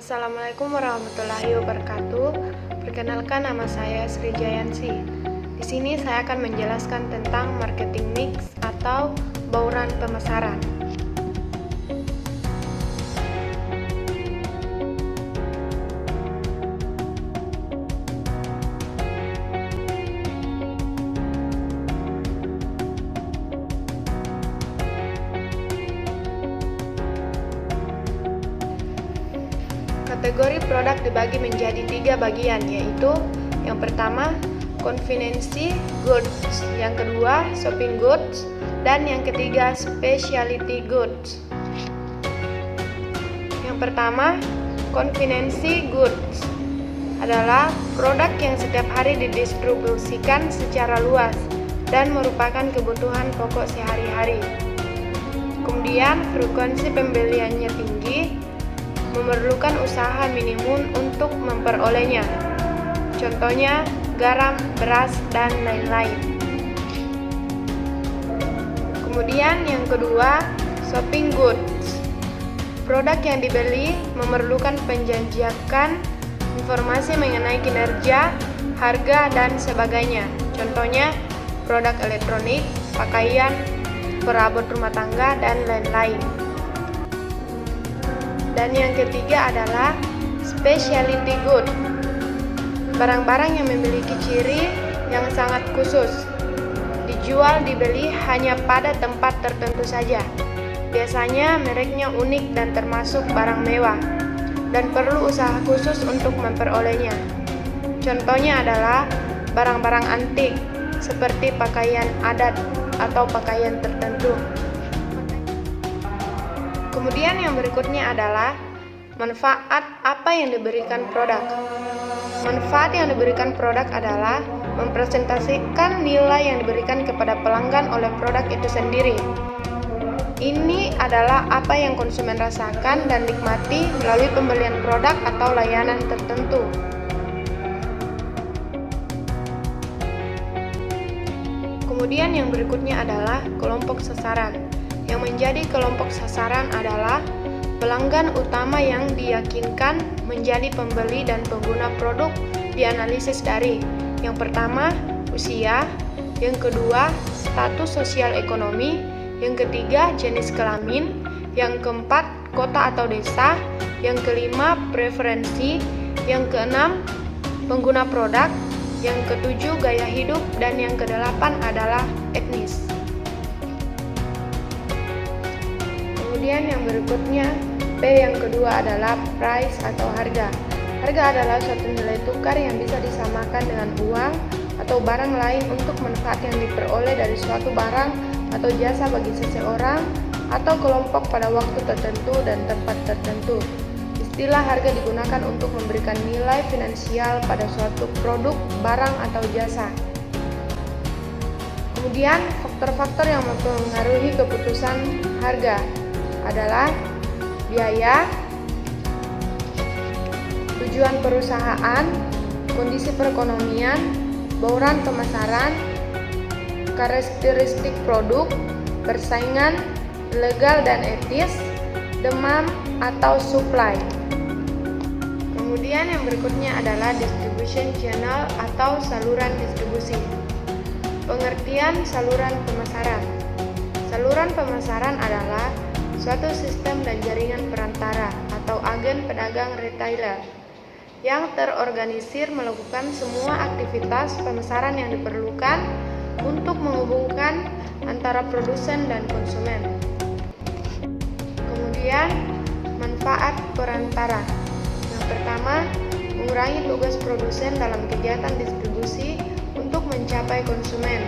Assalamualaikum warahmatullahi wabarakatuh. Perkenalkan, nama saya Sri Jayansi. Di sini saya akan menjelaskan tentang marketing mix atau bauran pemasaran. Kategori produk dibagi menjadi 3 bagian, yaitu yang pertama convenience goods, yang kedua shopping goods, dan yang ketiga specialty goods. Yang pertama, convenience goods adalah produk yang setiap hari didistribusikan secara luas dan merupakan kebutuhan pokok sehari-hari. Kemudian frekuensi pembeliannya tinggi, memerlukan usaha minimum untuk memperolehnya. Contohnya garam, beras, dan lain-lain. Kemudian yang kedua, shopping goods. Produk yang dibeli memerlukan penjajakan informasi mengenai kinerja, harga, dan sebagainya. Contohnya produk elektronik, pakaian, perabot rumah tangga, dan lain-lain. Dan yang ketiga adalah specialty good. Barang-barang yang memiliki ciri yang sangat khusus, dijual dibeli hanya pada tempat tertentu saja. Biasanya mereknya unik dan termasuk barang mewah, dan perlu usaha khusus untuk memperolehnya. Contohnya adalah barang-barang antik, seperti pakaian adat atau pakaian tertentu. Kemudian yang berikutnya adalah manfaat apa yang diberikan produk. Manfaat yang diberikan produk adalah mempresentasikan nilai yang diberikan kepada pelanggan oleh produk itu sendiri. Ini adalah apa yang konsumen rasakan dan nikmati melalui pembelian produk atau layanan tertentu. Kemudian yang berikutnya adalah kelompok sasaran. Yang menjadi kelompok sasaran adalah pelanggan utama yang diyakinkan menjadi pembeli dan pengguna produk dianalisis dari yang pertama, usia, yang kedua, status sosial ekonomi, yang ketiga, jenis kelamin, yang keempat, kota atau desa, yang kelima, preferensi, yang keenam, pengguna produk, yang ketujuh, gaya hidup, dan yang kedelapan adalah etnis. Kemudian yang berikutnya, P yang kedua adalah price atau harga. Harga adalah suatu nilai tukar yang bisa disamakan dengan uang atau barang lain untuk manfaat yang diperoleh dari suatu barang atau jasa bagi seseorang atau kelompok pada waktu tertentu dan tempat tertentu. Istilah harga digunakan untuk memberikan nilai finansial pada suatu produk, barang, atau jasa. Kemudian, faktor-faktor yang mempengaruhi keputusan harga adalah biaya, tujuan perusahaan, kondisi perekonomian, bauran pemasaran, karakteristik produk, persaingan, legal dan etis, demand atau supply. Kemudian yang berikutnya adalah distribution channel atau saluran distribusi. Pengertian saluran pemasaran. Saluran pemasaran adalah suatu sistem dan jaringan perantara atau agen pedagang retailer yang terorganisir melakukan semua aktivitas pemasaran yang diperlukan untuk menghubungkan antara produsen dan konsumen. Kemudian, manfaat perantara. Yang pertama, mengurangi tugas produsen dalam kegiatan distribusi untuk mencapai konsumen.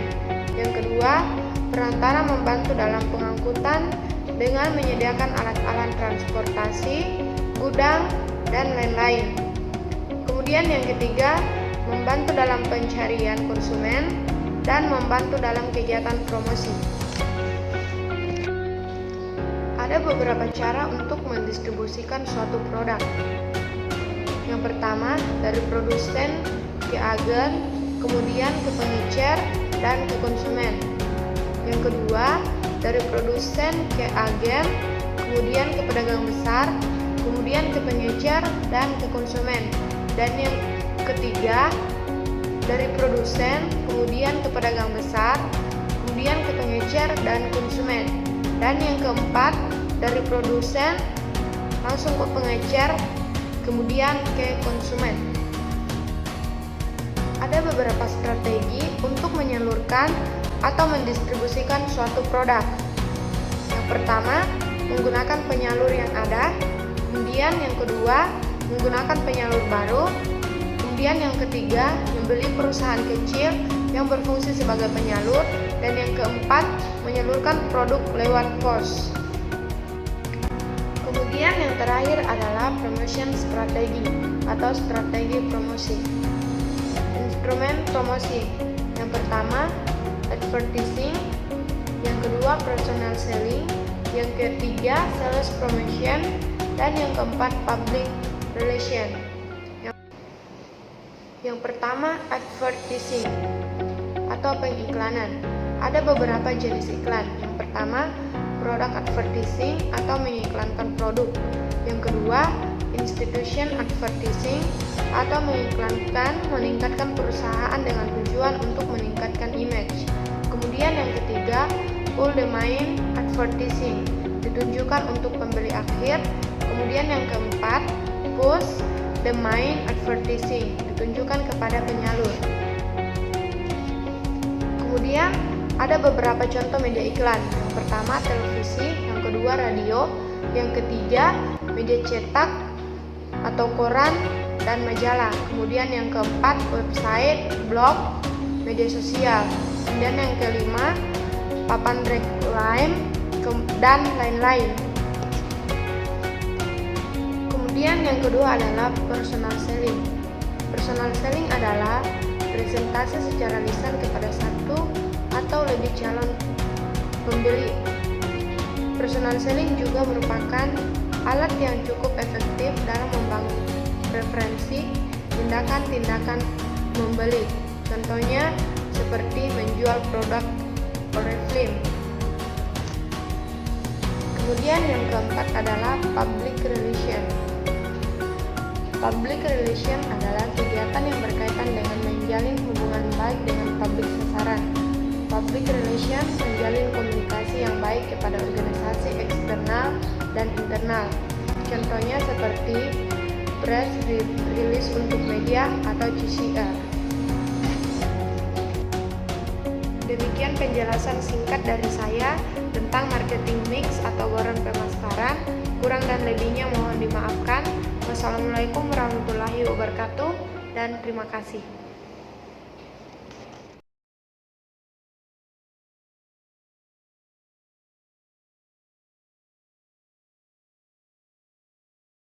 Yang kedua, perantara membantu dalam pengangkutan dengan menyediakan alat-alat transportasi, gudang, dan lain-lain. Kemudian yang ketiga, membantu dalam pencarian konsumen dan membantu dalam kegiatan promosi. Ada beberapa cara untuk mendistribusikan suatu produk. Yang pertama, dari produsen ke agen, kemudian ke pengecer, dan ke konsumen. Yang kedua, dari produsen ke agen, kemudian ke pedagang besar, kemudian ke pengecer dan ke konsumen. Dan yang ketiga, dari produsen, kemudian ke pedagang besar, kemudian ke pengecer dan konsumen. Dan yang keempat, dari produsen langsung ke pengecer, kemudian ke konsumen. Ada beberapa strategi untuk menyalurkan atau mendistribusikan suatu produk. Yang pertama, menggunakan penyalur yang ada. Kemudian yang kedua, menggunakan penyalur baru. Kemudian yang ketiga, membeli perusahaan kecil yang berfungsi sebagai penyalur. Dan yang keempat, menyalurkan produk lewat pos. Kemudian yang terakhir adalah promotion strategi atau strategi promosi. Instrumen promosi. Yang pertama, advertising. Yang kedua, personal selling. Yang ketiga, sales promotion. Dan yang keempat, public relation. Yang pertama, advertising atau pengiklanan. Ada beberapa jenis iklan. Yang pertama, product advertising atau mengiklankan produk. Yang kedua, institution advertising atau meningkatkan perusahaan dengan tujuan untuk meningkatkan image. Kemudian yang ketiga, full domain advertising, ditunjukkan untuk pembeli akhir. Kemudian yang keempat, post domain advertising, ditunjukkan kepada penyalur. Kemudian ada beberapa contoh media iklan. Yang pertama, televisi. Yang kedua, radio. Yang ketiga, media cetak atau koran dan majalah. Kemudian yang keempat, website, blog, media sosial. Kemudian yang kelima, papan reklame dan lain-lain. Kemudian yang kedua adalah personal selling. Personal selling adalah presentasi secara lisan kepada satu atau lebih calon pembeli. Personal selling juga merupakan alat yang cukup efektif dalam membangun preferensi tindakan-tindakan membeli. Contohnya seperti menjual produk Oriflame. Kemudian yang keempat adalah public relation. Public relation adalah kegiatan yang berkaitan dengan menjalin hubungan baik dengan publik sasaran. Public relation menjalin komunikasi yang baik kepada organisasi eksternal dan internal. Contohnya seperti press release untuk media atau CSR. Demikian penjelasan singkat dari saya tentang marketing mix atau boron pemasaran. Kurang dan lebihnya mohon dimaafkan. Wassalamualaikum warahmatullahi wabarakatuh dan terima kasih.